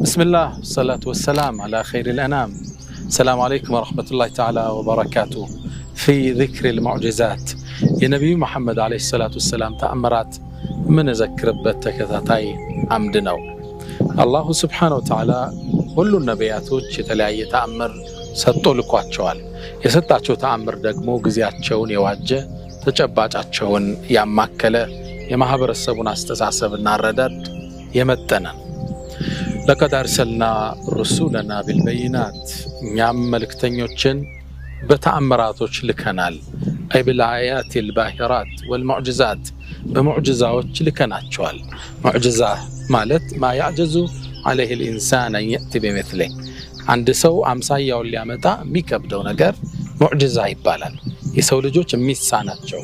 بسم الله والصلاة والسلام على خير الأنام. السلام عليكم ورحمة الله تعالى وبركاته. في ذكر المعجزات يا نبي محمد عليه الصلاة والسلام تأمرات من ذكر بتكتاتاي عمدنا الله سبحانه وتعالى كل النبيات يتلاقي تأمر ሰጥቶ ልኳቸዋል የሰጣቸው ተአምር ደግሞ ግዚያቸውን የዋጀ ተጨባጫቸውን ያማከለ የማህበረሰቡን አስተሳሰብና ረዳድ የመጠነ لقد أرسلنا رسولنا بالبينات እኛም መልእክተኞችን በተአምራቶች ልከናል أي بالآيات الباهرات والمعجزات بمعجزات ልከናቸዋል معجزة ማለት ما يعجز عليه الإنسان أن يأتي بمثله عند ሰው አምሳያውን ሊያመጣ የሚከብደው ነገር ሙዕጂዛ ይባላል የሰው ልጆች የሚሳናቸው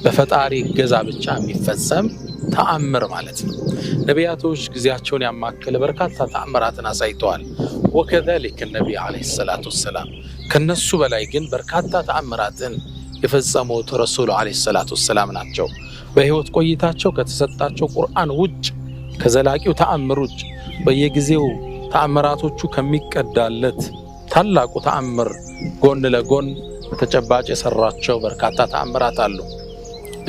በፈጣሪ ገዛ ብቻ የሚፈጸም ተአምር ማለት ነው ነቢያቶች ግዚያቸውን ያማከለ በርካታ ተአምራትን አሳይተዋል وكذلك النبي عليه الصلاة والسلام ከነሱ በላይ ግን በርካታ ተአምራትን የፈጸሙት ረሱል عليه الصلاة والسلام ናቸው በህይወት ቆይታቸው ከተሰጣቸው ቁርአን ውጭ ከዘላቂው ተአምር ውጭ በየጊዜው ተአምራቶቹ ከሚቀዳለት ታላቁ ተአምር ጎን ለጎን ተጨባጭ የሰራቸው በርካታ ተአምራት አሉ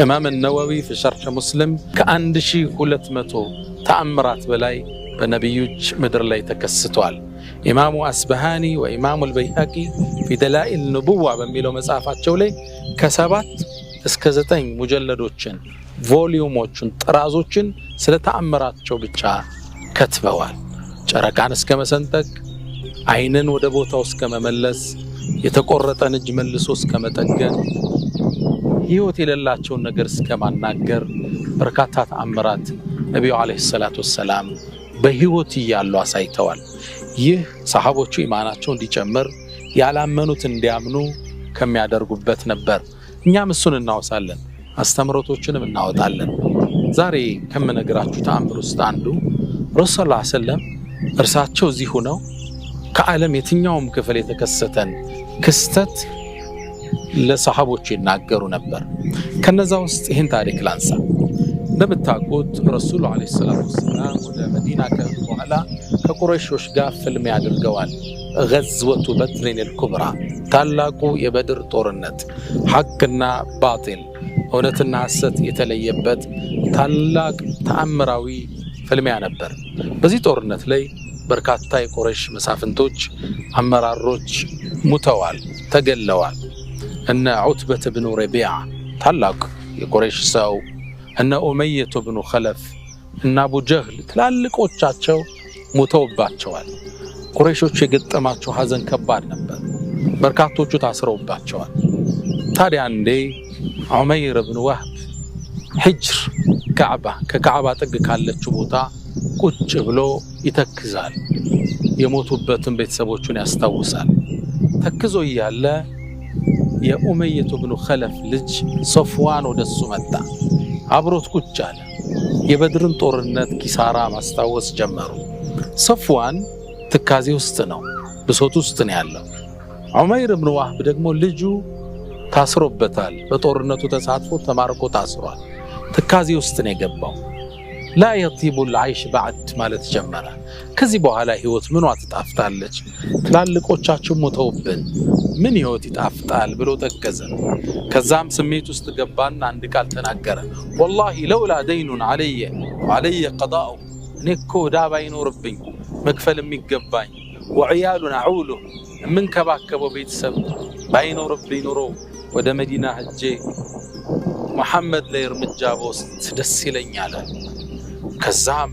ኢማም النووي في شرح مسلم ከ1200 ተአምራት በላይ በነብዮች ምድር ላይ ተከስተዋል ኢማሙ አስበሃኒ ወኢማሙ البيهقي في دلائل النبوة በሚለው መጽሐፋቸው ላይ ከ7 እስከ 9 ሙጀለዶችን ቮሊዩሞችን ጥራዞችን ስለ ተአምራቸው ብቻ ከትበዋል ጨረቃን እስከ መሰንጠቅ አይንን ወደ ቦታው እስከ መመለስ የተቆረጠን እጅ መልሶ እስከ መጠገን ህይወት የሌላቸው ነገር እስከ ማናገር በርካታ ተአምራት ነብዩ አለይሂ ሰላቱ ወሰለም በህይወት ይያሉ አሳይተዋል ይህ ሰሃቦቹ ኢማናቸው እንዲጨምር ያላመኑት እንዲያምኑ ከሚያደርጉበት ነበር እኛም እሱን እናወሳለን አስተምሮቶችንም እናወጣለን ዛሬ ከመነግራችሁ ተአምር ውስጥ አንዱ ረሱል ሰለላሁ ዐለይሂ ወሰለም እርሳቸው እዚህ ሆነው ከዓለም የትኛውም ክፍል የተከሰተን ክስተት ለሰሃቦች ይናገሩ ነበር ከነዛ ውስጥ ይህን ታሪክ ላንሳ እንደምታውቁት ረሱል አለይሂ ሰላቱ ወሰለም ወደ መዲና ከመጡ በኋላ ከቁረይሾች ጋር ፍልሚያ አድርገዋል غزوة بدر الكبرى ታላቁ የበድር ጦርነት ሐቅና ባጢል እውነትና ሐሰት የተለየበት ታላቅ ተአምራዊ ፍልሚያ ነበር በዚህ ጦርነት ላይ በርካታ የቁረይሽ መሳፍንቶች አመራሮች ሙተዋል ተገለዋል እነ ዑትበተ ብኑ ረቢዓ ታላቅ የቁረይሽ ሰው እነ ኡመይተ ብኑ ኸለፍ እና አቡ ጀህል ትላልቆቻቸው ሙተውባቸዋል ቁረይሾች የገጠማቸው ሐዘን ከባድ ነበር በርካቶቹ ታስረውባቸዋል ታዲያ እንዴ ዑመይር ብኑ ወህብ ሂጅር ካዕባ ከካዕባ ጥግ ካለችው ቦታ ቁጭ ብሎ ይተክዛል የሞቱበትን ቤተሰቦቹን ያስታውሳል ተክዞ ይያለ የኡመይተ ብኑ ኸለፍ ልጅ ሶፍዋን ወደሱ መጣ አብሮት ቁጭ አለ የበድርን ጦርነት ኪሳራ ማስታወስ ጀመሩ ሶፍዋን ትካዜ ውስጥ ነው ብሶት ውስጥ ነው ያለው ዑመይር ብኑ ወህብ ደግሞ ልጁ ታስሮበታል በጦርነቱ ተሳትፎ ተማርኮ ታስሯል ትካዜ ውስጥ ነው የገባው لا يطيب العيش بعد ማለት ጀመረ ከዚህ በኋላ ህይወት ምኗ ትጣፍጣለች ትላልቆቻቸው ሞተውብን ምን ህይወት ይጣፍጣል ብሎ ተከዘ ከዛም ስሜት ውስጥ ገባና አንድ ቃል ተናገረ والله لولا دين علي وعلي قضاء እኔኮ ዕዳ ባይኖርብኝ መክፈል የሚገባኝ وعيال اعوله من ከባከበው ቤተሰብ ባይኖርብኝ ኖሮ ወደ መዲና ሄጄ መሐመድ ላይ እርምጃ ወስድ ደስ ይለኛል ከዛም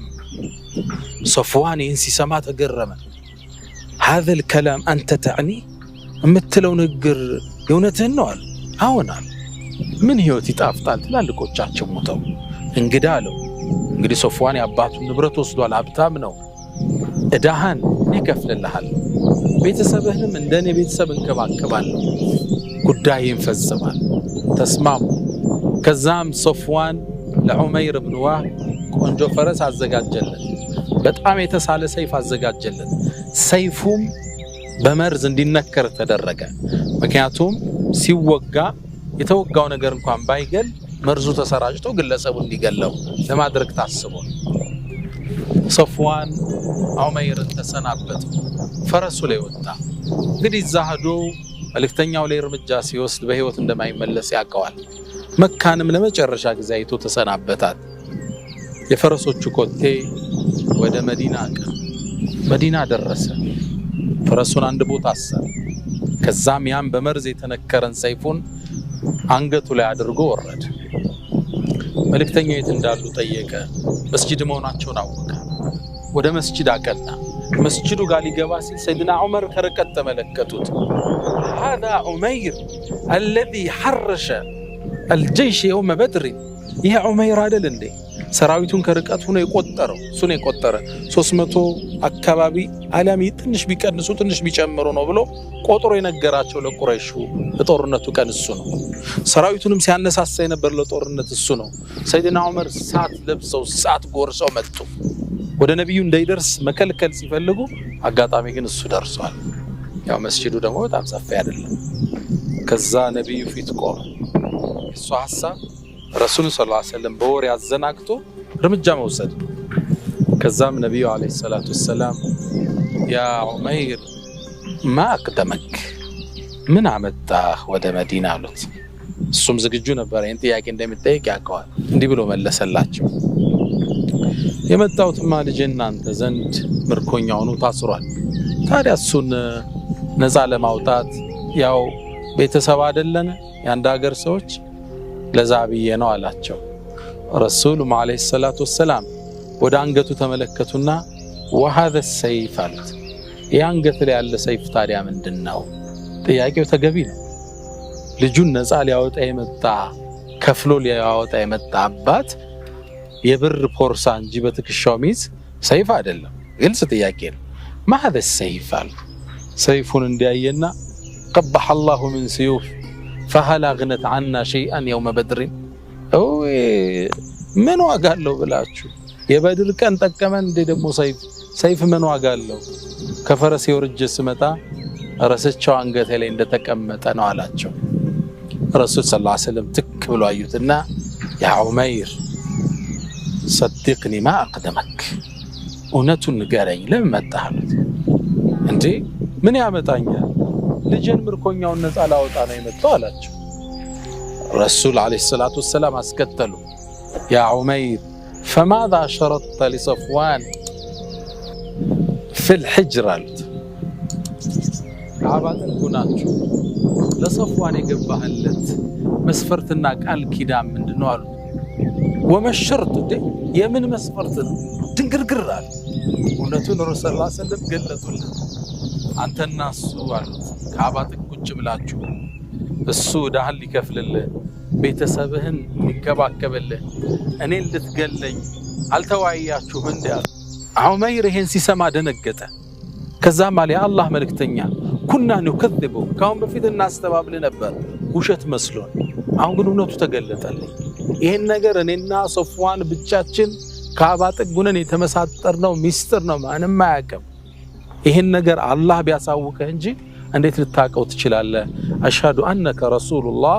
ሶፍዋን ሲሰማ ተገረመ هذا الكلام انت تعني امتلو ንግር የእውነትህን ነው አለ አዎናል ምን ህይወት ይጣፍጣል ትላልቆቻቸው ሞተው እንግዳ አለው እንግዲህ ሶፍዋን ያባቱን ንብረት ወስዷል ሀብታም ነው እዳህን ይከፍልልሃል ቤተሰብህንም እንደኔ ቤተሰብ እንከባከባለሁ ጉዳይን ፈጽማል ተስማሙ ከዛም ሶፍዋን ለዑመይር ብኑ ወህብ ቆንጆ ፈረስ አዘጋጀለት በጣም የተሳለ ሰይፍ አዘጋጀለት ሰይፉም በመርዝ እንዲነከር ተደረገ ምክንያቱም ሲወጋ የተወጋው ነገር እንኳን ባይገል መርዙ ተሰራጭቶ ግለሰቡ እንዲገለው ለማድረግ ታስቦ ሶፍዋን ዑመይርን ተሰናበቱ። ፈረሱ ላይ ወጣ። እንግዲህ እዛ ሄዶ መልእክተኛው ላይ እርምጃ ሲወስድ በህይወት እንደማይመለስ ያውቀዋል። መካንም ለመጨረሻ ጊዜ አይቶ ተሰናበታት። የፈረሶቹ ኮቴ ወደ መዲና መዲና ደረሰ። ፈረሱን አንድ ቦታ አሰረ። ከዛም ያን በመርዝ የተነከረን ሰይፉን አንገቱ ላይ አድርጎ ወረደ። መልእክተኛው የት እንዳሉ ጠየቀ። መስጂድ መሆናቸውን አወቀ። ወደ መስጂድ አቀና። መስጂዱ ጋር ሊገባ ሲል ሰይድና ዑመር ከርቀት ተመለከቱት። هذا عمير الذي حرش الجيش يوم بدر ይሄ ዑመይር አይደል እንዴ ሰራዊቱን ከርቀት ሆኖ የቆጠረው? እሱን የቆጠረ 300 አካባቢ አላሚ ትንሽ ቢቀንሱ ትንሽ ቢጨምሩ ነው ብሎ ቆጥሮ የነገራቸው ለቁረይሹ ለጦርነቱ ቀን እሱ ነው። ሰራዊቱንም ሲያነሳሳ የነበር ለጦርነት እሱ ነው። ሰይድና ዑመር ሳት ለብሰው ሳት ጎርሰው መጡ። ወደ ነብዩ እንዳይደርስ መከልከል ሲፈልጉ አጋጣሚ ግን እሱ ደርሷል። ያው መስጂዱ ደግሞ በጣም ሰፊ አይደለም። ከዛ ነብዩ ፊት ቆመ። እሱ ሐሳብ ረሱል ሰለላሁ ዐለይሂ ወሰለም በወሬ አዘናግቶ እርምጃ መውሰድ። ከዛም ነብዩ አለይሂ ሰላቱ ወሰለም ያ ዑመይር ማ አቅደመክ ምን አመጣህ ወደ መዲና አሉት። እሱም ዝግጁ ነበር፣ ይህን ጥያቄ እንደሚጠይቅ ያውቀዋል። እንዲህ ብሎ መለሰላቸው። የመጣሁትማ ልጄ እናንተ ዘንድ ምርኮኛ ሆኖ ታስሯል። ታዲያ እሱን ነፃ ለማውጣት ያው ቤተሰብ አይደለን የአንድ ሀገር ሰዎች ለዛ ብዬ ነው አላቸው። ረሱሉም አለይሂ ሰላቱ ወሰላም ወደ አንገቱ ተመለከቱና وهذا السيف አሉት። የአንገት ላይ ያለ ሰይፍ ታዲያ ምንድነው? ጥያቄው ተገቢ ነው። ልጁን ነፃ ሊያወጣ የመጣ ከፍሎ ሊያወጣ የመጣ አባት የብር ፖርሳ እንጂ በትከሻው ሚዝ ሰይፍ አይደለም። ግልጽ ጥያቄ ነው። ما هذا السيف አሉት። ሰይፉን እንዲያየና قبح الله من سيوف فهل أغنت عنا شيئا يوم بدر من واقعلو بلاچو የበድር ቀን ተጠቀመን እንደ ደሞ ሰይፍ ምን ዋጋለው? ከፈረስ የወርጀ ስመጣ ረሰቻው አንገቴ ላይ እንደተቀመጠ ነው አላቸው። ረሱል ሰለላሁ ዐለይሂ ወሰለም ትክ ብሎ አዩትና ያ ዑመይር صدقني ما أقدمك እውነቱን ንገረኝ ለምን መጣህ አሉት። እንዴ ምን ያመጣኛል? ልጅን ምርኮኛውን ነፃ ላወጣ ነው የመጣው አላቸው። ረሱል አለይሂ ሰላቱ ወሰለም አስከተሉ። ያ ዑመይር فماذا شرطت لصفوان في الحجر አሉት። ከአባትን ኩናችሁ ለصفوان የገባህለት መስፈርትና ቃል ኪዳን ምንድነው አሉት። ወመሽርት የምን መስፈርት ነው? ድንግርግር አለ። እውነቱን ረሱል ሰለላሁ ዐለይሂ ወሰለም ገለጡለት። አንተና እሱ አሉት ከአባትን ቁጭ ብላችሁ እሱ ዳህል ሊከፍልልህ ቤተሰብህን ሊከባከብልህ እኔን ልትገለኝ አልተዋያችሁም እንዴ? ዑመይር ይሄን ሲሰማ ደነገጠ። ከዛም አለ አላህ መልእክተኛ ኩና ንከذቡ ካሁን በፊት እናስተባብል ነበር ውሸት መስሎን፣ አሁን ግን እውነቱ ተገለጠልኝ። ይሄን ነገር እኔና ሶፍዋን ብቻችን ከአባ ጥጉነን የተመሳጠርነው ሚስጥር ነው፣ ማንም አያውቅም። ይሄን ነገር አላህ ቢያሳውቀህ እንጂ እንዴት ልታቀው ትችላለህ? አሽሃዱ አነከ ረሱሉላህ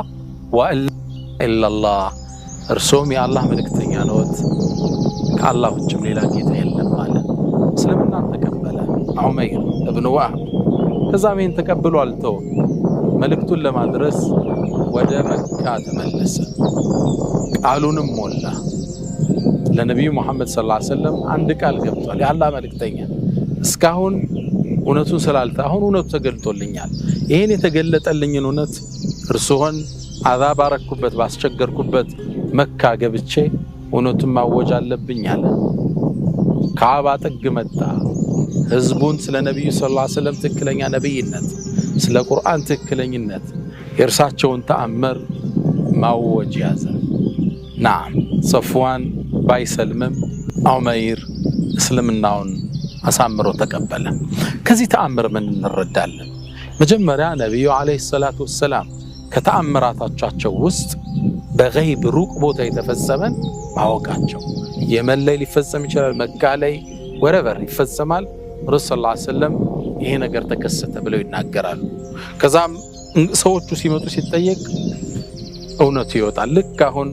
ወአላ ኢላላህ እርሶም የአላህ መልእክተኛ ነዎት፣ ከአላህ ውጭም ሌላ ጌታ የለም አለ። እስልምናን ተቀበለ ዑመይር ኢብኑ ወህብ። ከዛም ይህን ተቀብሎ አልተወም። መልእክቱን ለማድረስ ወደ መካ ተመለሰ። ቃሉንም ሞላ። ለነቢዩ ሙሐመድ ሰለላሁ ዐለይሂ ወሰለም አንድ ቃል ገብቷል። የአላህ መልእክተኛ እስካሁን እውነቱን ስላልታ አሁን እውነቱ ተገልጦልኛል። ይሄን የተገለጠልኝን እውነት እርሱን አዛብ አረኩበት ባስቸገርኩበት መካ ገብቼ እውነቱን ማወጅ አለብኝ አለ። ከአባ ጥግ መጣ። ህዝቡን ስለ ነብዩ ሰለላሁ ዐለይሂ ወሰለም ትክክለኛ ነብይነት፣ ስለ ቁርአን ትክክለኝነት የእርሳቸውን ተአምር ማወጅ ያዘ። ናም ሶፍዋን ባይሰልምም ዑመይር እስልምናውን አሳምሮ ተቀበለ። ከዚህ ተአምር ምን እንረዳለን? መጀመሪያ ነብዩ አለይሂ ሰላቱ ወሰላም ከተአምራታቸው ውስጥ በገይብ ሩቅ ቦታ የተፈጸመን ማወቃቸው። የመን ላይ ሊፈጸም ይችላል፣ መካ ላይ ወረበር ይፈጸማል። ረሱል ሰለላሁ ዐለይሂ ወሰለም ይሄ ነገር ተከሰተ ብለው ይናገራሉ። ከዛም ሰዎቹ ሲመጡ ሲጠየቅ እውነቱ ይወጣል። ልክ አሁን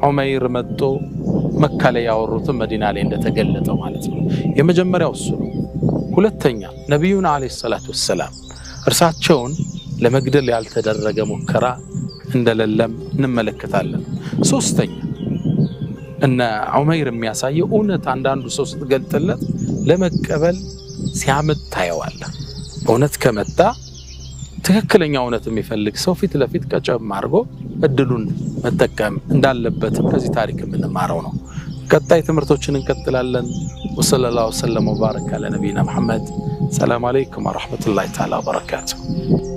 ዑመይር መጥቶ መካ ላይ ያወሩትን መዲና ላይ እንደተገለጠው ማለት ነው። የመጀመሪያው እሱ ነው። ሁለተኛ ነብዩና አለይሂ ሰላቱ ወሰለም እርሳቸውን ለመግደል ያልተደረገ ሙከራ እንደሌለም እንመለከታለን። ሶስተኛ እነ ዑመይር የሚያሳየው እውነት አንዳንዱ ሰው ስትገልጥለት ለመቀበል ሲያመጥ ታየዋለህ። እውነት ከመጣ ትክክለኛ እውነት የሚፈልግ ሰው ፊት ለፊት ቀጨም አድርጎ እድሉን መጠቀም እንዳለበት ከዚህ ታሪክ የምንማረው ነው። ቀጣይ ትምህርቶችን እንቀጥላለን። ወሰለላሁ ዐለይሂ ወሰለም ወባረከ አለ ነብይና መሐመድ። ሰላም አለይኩም ወራህመቱላሂ ተዓላ ወበረካቱሁ።